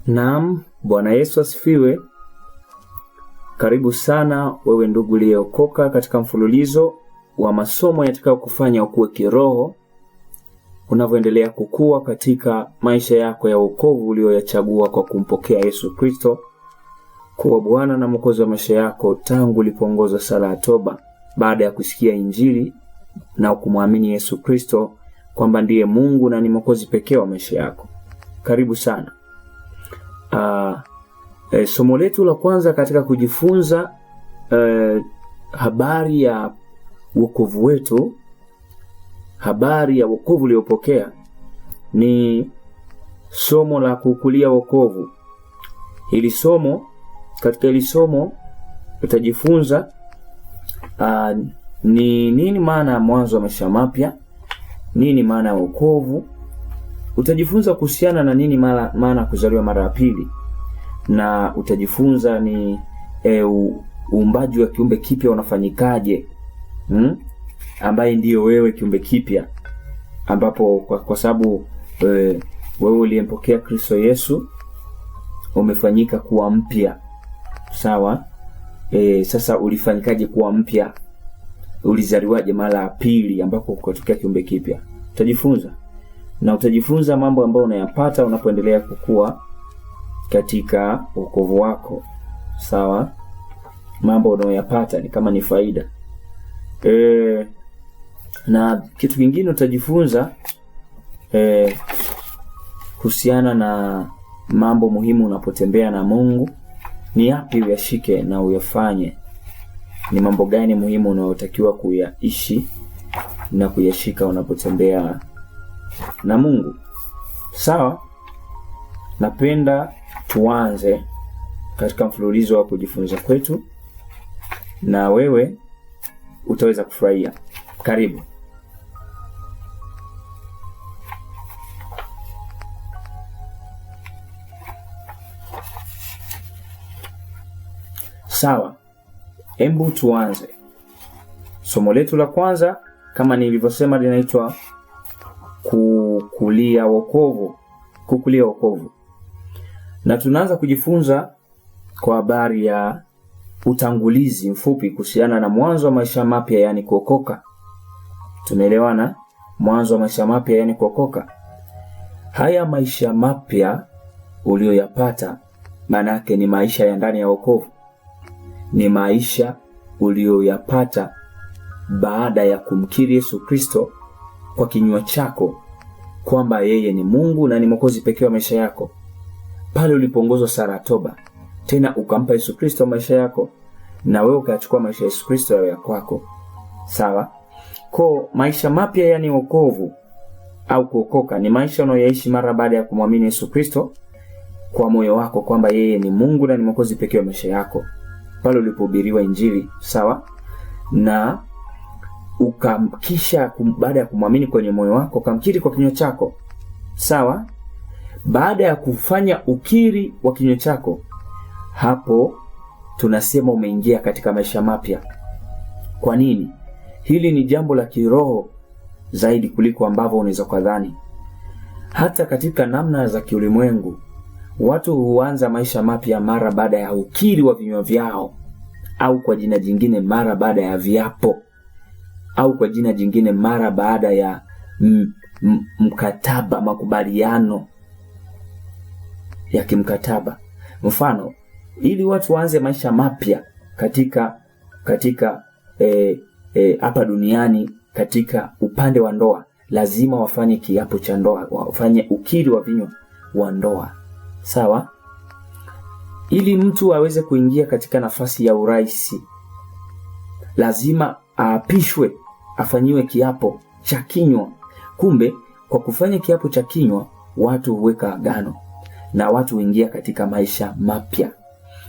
Naam, Bwana Yesu asifiwe. Karibu sana wewe ndugu uliyeokoka katika mfululizo wa masomo yatakao kufanya ukue kiroho unavyoendelea kukua katika maisha yako ya wokovu ulioyachagua kwa kumpokea Yesu Kristo kuwa Bwana na Mwokozi wa maisha yako tangu ulipoongoza sala ya toba baada ya kusikia Injili na kumwamini Yesu Kristo kwamba ndiye Mungu na ni Mwokozi pekee wa maisha yako. Karibu sana. Somo letu la kwanza katika kujifunza habari ya wokovu wetu, habari ya wokovu uliopokea, ni somo la kukulia wokovu. Katika hili somo utajifunza ni nini maana ya mwanzo wa maisha mapya, nini maana ya wokovu. Utajifunza kuhusiana na nini maana kuzaliwa mara ya pili, na utajifunza ni uumbaji wa kiumbe kipya unafanyikaje, ambaye ndiyo wewe kiumbe kipya, ambapo kwa sababu wewe uliyempokea Kristo Yesu umefanyika kuwa mpya. Sawa? Sasa ulifanyikaje kuwa mpya? Ulizaliwaje mara ya pili ambapo ukatokea kiumbe kipya? Utajifunza. Na utajifunza mambo ambayo unayapata unapoendelea kukua katika wokovu wako. Sawa? Mambo unayoyapata ni kama ni faida. Na kitu kingine utajifunza kuhusiana na mambo muhimu unapotembea na Mungu. Ni yapi uyashike na uyafanye? Ni mambo gani muhimu unayotakiwa kuyaishi na kuyashika unapotembea na Mungu? Sawa? Napenda tuanze katika mfululizo wa kujifunza kwetu, na wewe utaweza kufurahia. Karibu. Sawa. Hebu tuanze. Somo letu la kwanza kama nilivyosema linaitwa kukulia wokovu. Kukulia wokovu. Na tunaanza kujifunza kwa habari ya utangulizi mfupi kuhusiana na mwanzo wa maisha mapya, yani kuokoka. Tumeelewana? Mwanzo wa maisha mapya yani kuokoka. Haya maisha mapya uliyoyapata maana yake ni maisha ya ndani ya wokovu. Ni maisha uliyoyapata baada ya kumkiri Yesu Kristo kwa kinywa chako kwamba yeye ni Mungu na ni Mwokozi pekee wa maisha yako. Pale ulipoongozwa sala ya toba, tena ukampa Yesu Kristo maisha yako, na wewe ukachukua maisha ya Yesu Kristo yawe ya kwako. Sawa? Kwa maisha mapya yani wokovu au kuokoka ni maisha unayoishi mara baada ya kumwamini Yesu Kristo kwa moyo wako kwamba yeye ni Mungu na ni Mwokozi pekee wa maisha yako. Pale ulipohubiriwa Injili, sawa? Na ukamkisha baada ya kumwamini kwenye moyo wako, ukamkiri kwa kinywa chako. Sawa? Baada ya kufanya ukiri wa kinywa chako, hapo tunasema umeingia katika maisha mapya. Kwa nini? Hili ni jambo la kiroho zaidi kuliko ambavyo unaweza kudhani. Hata katika namna za kiulimwengu, watu huanza maisha mapya mara baada ya ukiri wa vinywa vyao, au kwa jina jingine mara baada ya viapo, au kwa jina jingine mara baada ya mkataba, makubaliano ya kimkataba. Mfano, ili watu waanze maisha mapya katika hapa duniani, katika upande wa ndoa, lazima wafanye kiapo cha ndoa, wafanye ukiri wa vinywa wa ndoa. Sawa? Ili mtu aweze kuingia katika nafasi ya urais, lazima aapishwe, afanyiwe kiapo cha kinywa. Kumbe kwa kufanya kiapo cha kinywa watu huweka agano na watu huingia katika maisha mapya.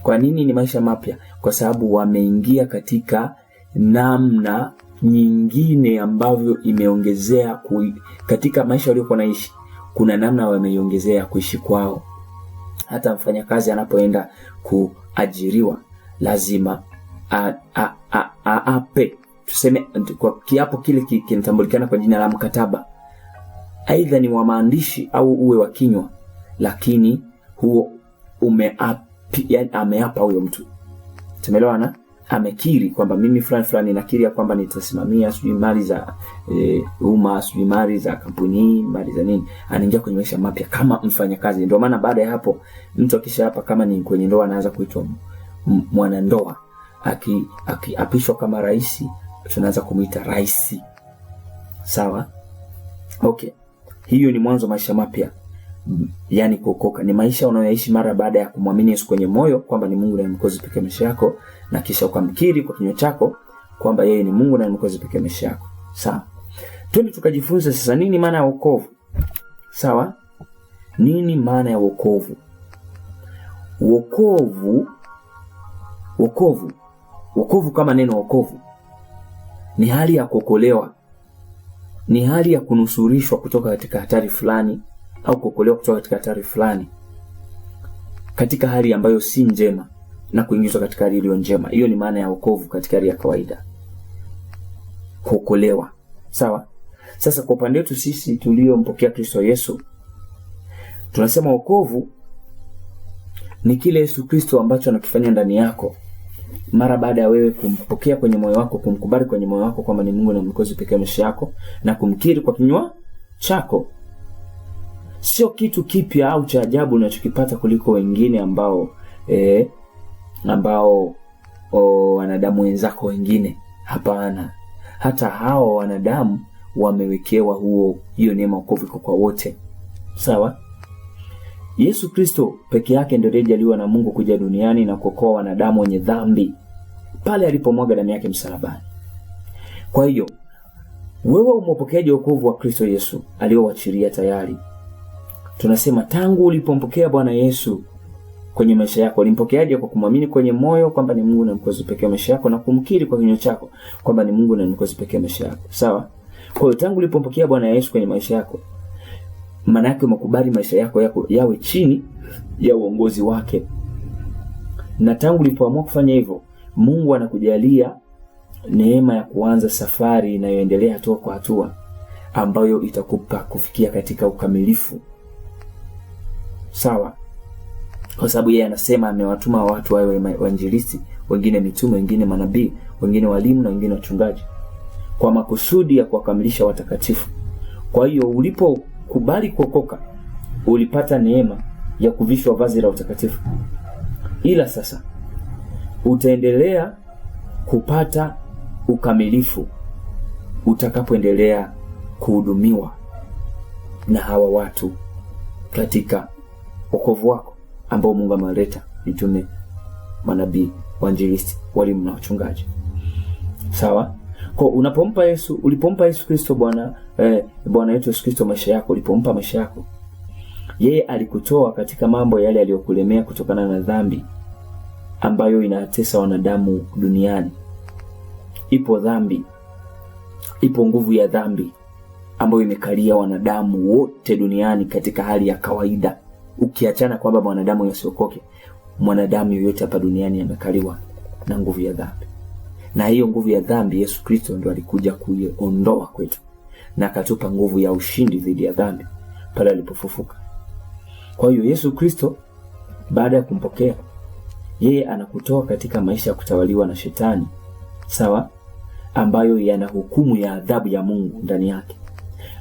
Kwa nini ni maisha mapya? Kwa sababu wameingia katika namna nyingine ambavyo imeongezea katika maisha waliokuwa naishi. Kuna namna wameiongezea kuishi kwao. Hata mfanyakazi anapoenda kuajiriwa lazima aape, tuseme kwa kiapo kile kinatambulikana kwa jina la mkataba. Aidha ni wa maandishi au uwe wa kinywa, lakini huo yani ameapa huyo mtu. Tumeelewana? Amekiri kwamba mimi fulani nakiri kwamba nitasimamia sijui mali za umma, sijui mali za kampuni, mali za nini. Anaingia kwenye maisha mapya kama mfanyakazi. Ndio maana baada ya hapo mtu akisha hapa, kama ni kwenye ndoa, anaanza kuitwa mwanandoa. Akiapishwa kama rais, tunaanza kumuita rais. Sawa? Okay. Hiyo ni mwanzo maisha mapya. Yani kuokoka ni maisha unayoishi mara baada ya kumwamini Yesu kwenye moyo kwamba ni Mungu na Mwokozi pekee maisha yako, na kisha ukamkiri kwa kinywa chako kwamba yeye ni Mungu na Mwokozi pekee maisha yako. Sawa? Twende tukajifunze sasa nini maana ya wokovu. Sawa? Nini maana ya wokovu? Wokovu kama neno wokovu ni hali ya kuokolewa. Ni hali ya kunusurishwa kutoka katika hatari fulani, au kuokolewa kutoka katika hatari fulani katika hali ambayo si njema na kuingizwa katika hali iliyo njema. Hiyo ni maana ya wokovu katika hali ya kawaida. Kuokolewa. Sawa? Sasa kwa upande wetu sisi tuliompokea Kristo Yesu, tunasema wokovu ni kile Yesu Kristo ambacho anakifanya ndani yako mara baada ya wewe kumpokea kwenye moyo wako, kumkubali kwenye moyo wako kwamba ni Mungu na Mwokozi pekee maisha yako, na kumkiri kwa kinywa chako. Sio kitu kipya au cha ajabu unachokipata kuliko wengine ambao wanadamu wenzako wengine. Hapana. Hata hao wanadamu wamewekewa hiyo neema wokovu kwa wote. Sawa? Yesu Kristo peke yake ndiye aliyejaliwa na Mungu kuja duniani na kuokoa wanadamu wenye dhambi pale alipomwaga damu yake msalabani. Kwa hiyo wewe umepokeaje wokovu wa Kristo Yesu aliowachilia tayari? Tunasema tangu ulipompokea Bwana Yesu kwenye maisha yako, ulimpokeaje? Kwa kumwamini kwenye moyo kwamba ni Mungu na Mwokozi pekee maisha yako, na kumkiri kwa kinywa chako kwamba ni Mungu na Mwokozi pekee maisha yako. Sawa? Kwa hiyo tangu ulipompokea Bwana Yesu kwenye maisha yako, maana yake umekubali maisha yako yawe chini ya uongozi wake. Na tangu ulipoamua kufanya hivyo, Mungu anakujalia neema ya kuanza safari inayoendelea hatua kwa hatua, ambayo itakupa kufikia katika ukamilifu. Sawa? Kwa sababu yeye anasema amewatuma watu wawe wainjilisti, wengine mitume, wengine manabii, wengine walimu na wengine wachungaji, kwa makusudi ya kuwakamilisha watakatifu. Kwa hiyo ulipokubali kuokoka, ulipata neema ya kuvishwa vazi la utakatifu. Ila sasa utaendelea kupata ukamilifu utakapoendelea kuhudumiwa na hawa watu katika wokovu wako ambao Mungu ameleta: mitume, manabii, wainjilisti, walimu na wachungaji. Sawa? Kwa ulipompa Yesu Kristo Bwana wetu Yesu Kristo maisha yako, ulipompa maisha yako, yeye alikutoa katika mambo yale yaliyokulemea kutokana na dhambi ambayo inatesa wanadamu duniani. Ipo dhambi, ipo nguvu ya dhambi ambayo imekalia wanadamu wote duniani katika hali ya kawaida. Ukiachana kwamba mwanadamu yasiokoke, mwanadamu yoyote hapa duniani amekaliwa na nguvu ya dhambi. Na hiyo nguvu ya dhambi Yesu Kristo ndio alikuja kuiondoa kwetu, na akatupa nguvu ya ushindi dhidi ya dhambi pale alipofufuka. Kwa hiyo Yesu Kristo baada ya kumpokea, yeye anakutoa katika maisha ya kutawaliwa na shetani. Sawa? Ambayo yana hukumu ya adhabu ya Mungu ndani yake.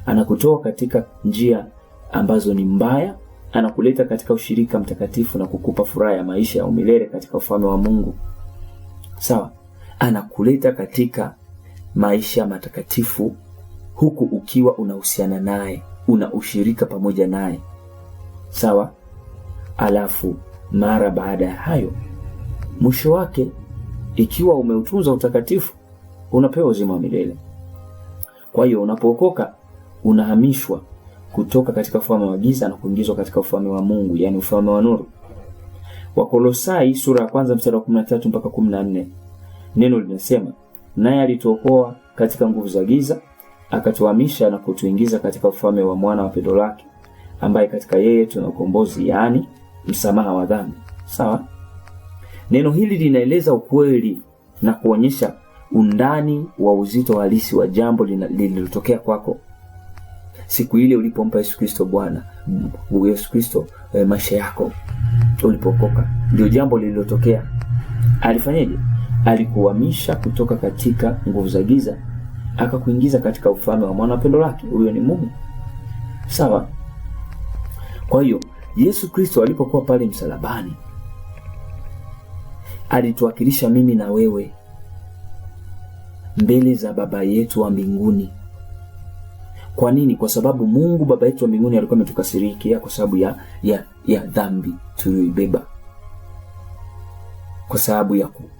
Anakutoa katika njia ambazo ni mbaya, anakuleta katika ushirika mtakatifu na kukupa furaha ya maisha ya umilele katika ufalme wa Mungu. Sawa? Anakuleta katika maisha matakatifu huku ukiwa unahusiana naye, una ushirika pamoja naye. Sawa? Alafu mara baada ya hayo, mwisho wake, ikiwa umeutunza utakatifu, unapewa uzima wa milele. Kwa hiyo unapookoka, unahamishwa kutoka katika ufalme wa giza na kuingizwa katika ufalme wa Mungu, yani ufalme wa nuru. Wakolosai sura ya 1 mstari wa 13 mpaka 14. Neno linasema, naye alituokoa katika nguvu za giza, akatuhamisha na kutuingiza katika ufalme wa mwana wa pendo lake, ambaye katika yeye tuna ukombozi, yani msamaha wa dhambi. Sawa? Neno hili linaeleza ukweli na kuonyesha undani wa uzito halisi wa jambo lililotokea kwako siku ile ulipompa Yesu Kristo Bwana Yesu Kristo maisha yako. ulipookoka. Ndio jambo lililotokea. Alifanyaje? Alikuhamisha kutoka katika nguvu za giza akakuingiza katika ufalme wa mwana pendo lake. Huyo ni Mungu. Sawa? Kwa hiyo Yesu Kristo alipokuwa pale msalabani alituwakilisha mimi na wewe mbele za Baba yetu wa mbinguni. Kwa nini? Kwa sababu Mungu Baba yetu wa mbinguni alikuwa ametukasirikia kwa sababu ya dhambi tuliyoibeba. Kwa sababu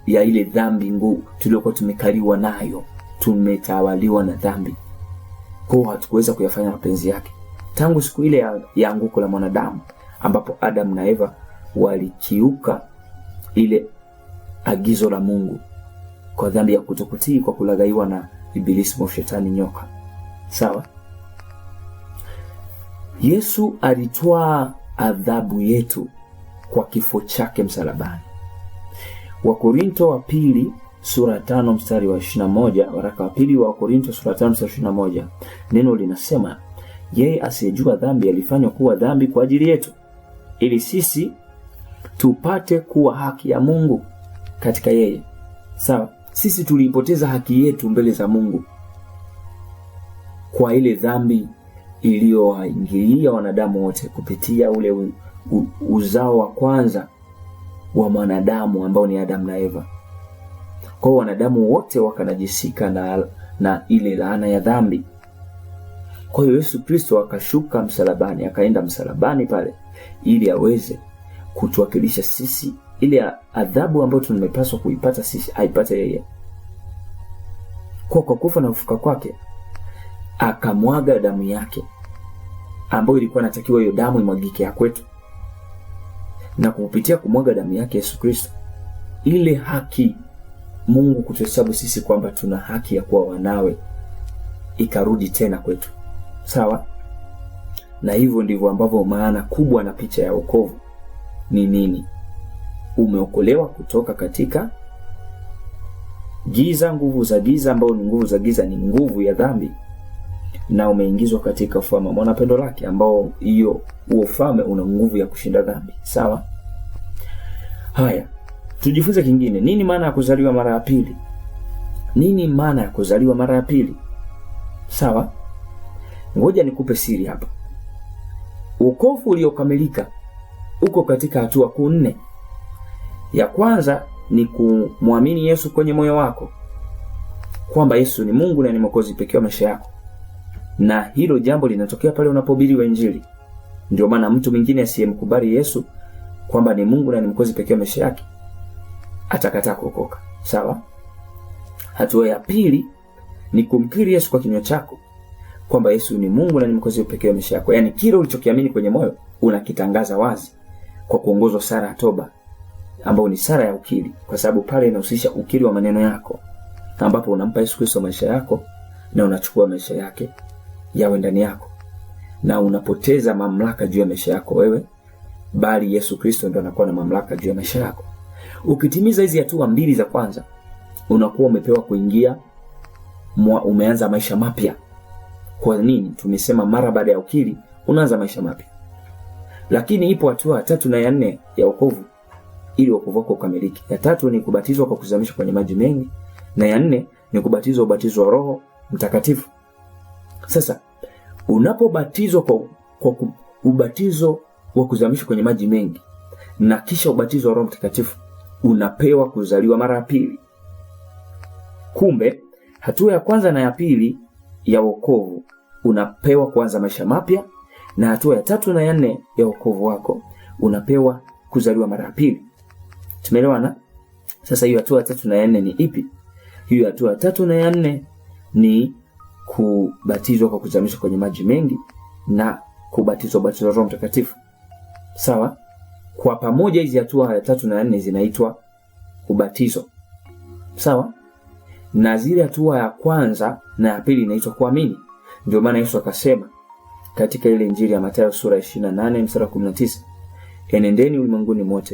ya ile dhambi ngumu tuliyokuwa tumekaliwa nayo, tumetawaliwa na dhambi. Kwa hiyo hatukuweza kuyafanya mapenzi yake. Tangu siku ile ya anguko la mwanadamu ambapo Adam na Eva walikiuka ile agizo la Mungu kwa dhambi ya kutokutii, kwa kulagaiwa na Ibilisi, shetani, nyoka. Sawa? Yesu alitoa adhabu yetu kwa kifo chake msalabani. Wakorintho wa pili sura 5 mstari wa 21, waraka wa pili wa Wakorintho sura 5 mstari wa 21, neno linasema, yeye asiyejua dhambi alifanywa kuwa dhambi kwa ajili yetu, ili sisi tupate kuwa haki ya Mungu katika yeye. Sawa? Sisi tuliipoteza haki yetu mbele za Mungu kwa ile dhambi iliyowaingilia wanadamu wote kupitia ule uzao wa kwanza wa mwanadamu ambao ni Adam na Eva. Kwa hiyo wanadamu wote wakanajisika na ile laana ya dhambi. Kwa hiyo Yesu Kristo akashuka msalabani, akaenda msalabani pale ili aweze kutuwakilisha sisi ile adhabu ambayo tumepaswa kuipata sisi aipate yeye. Kwa kufa na kufuka kwake akamwaga damu yake ambayo ilikuwa inatakiwa hiyo damu imwagike ya kwetu. Na kupitia kumwaga damu yake Yesu Kristo, ile haki Mungu kutuhesabu sisi kwamba tuna haki ya kuwa wanawe ikarudi tena kwetu. Sawa? Na hivyo ndivyo ambavyo maana kubwa na picha ya wokovu ni nini? Umeokolewa kutoka katika giza, nguvu za giza, ambao ni nguvu za giza ni nguvu ya dhambi, na umeingizwa katika ufalme wa mwana pendo lake, ambao huo ufalme una nguvu ya kushinda dhambi. Sawa? Haya, tujifunze kingine. Nini maana ya kuzaliwa mara ya pili? Nini maana ya kuzaliwa mara ya pili? Sawa? Ngoja nikupe siri hapa. Wokovu uliokamilika uko katika hatua kuu 4. Ya kwanza ni kumwamini Yesu kwenye moyo wako kwamba Yesu ni Mungu na ni Mwokozi pekee wa maisha yako. Na hilo jambo linatokea pale unapohubiri Injili. Ndio maana mtu mwingine asiyemkubali Yesu kwamba ni Mungu na ni Mwokozi pekee wa maisha yake atakataa kuokoka. Sawa? Hatua ya pili ni kumkiri Yesu kwa kinywa chako kwamba Yesu ni Mungu na ni Mwokozi pekee wa maisha yako. Yaani kile ulichokiamini kwenye moyo unakitangaza wazi kwa kuongozwa sala ya toba, ambao ni sala ya ukiri, kwa sababu pale inahusisha ukiri wa maneno yako, ambapo unampa Yesu Kristo maisha yako na unachukua maisha yake yawe ndani yako, na unapoteza mamlaka juu ya maisha yako wewe, bali Yesu Kristo ndiye anakuwa na mamlaka juu ya maisha yako. Ukitimiza hizi hatua mbili za kwanza, unakuwa umepewa kuingia umeanza maisha mapya. Kwa nini? Tumesema mara baada ya ukiri unaanza maisha mapya. Lakini ipo hatua ya 3 na ya 4 ya wokovu ili wokovu wako ukamilike. Ya 3 ni kubatizwa kwa kuzamishwa kwenye maji mengi, na ya 4 ni kubatizwa ubatizo wa Roho Mtakatifu. Sasa unapobatizwa kwa ubatizo wa kuzamishwa kwenye maji mengi na kisha ubatizo wa Roho Mtakatifu, unapewa kuzaliwa mara ya pili. Kumbe hatua ya kwanza na ya pili ya wokovu unapewa kuanza maisha mapya, na hatua ya 3 na ya 4 ya wokovu wako unapewa kuzaliwa mara ya pili. Tumeelewana? Sasa hiyo hatua ya 3 na ya 4 ni ipi? Hiyo hatua ya 3 na ya 4 ni kubatizwa kwa kuzamishwa kwenye maji mengi na kubatizwa ubatizo wa Roho Mtakatifu. Sawa? Kwa pamoja hizi hatua ya 3 na ya 4 zinaitwa ubatizo. Sawa? Na zile hatua ya kwanza na ya pili inaitwa kuamini. Ndio maana Yesu akasema katika ile Injili ya Mathayo sura 28 mstari wa 19, enendeni ulimwenguni mote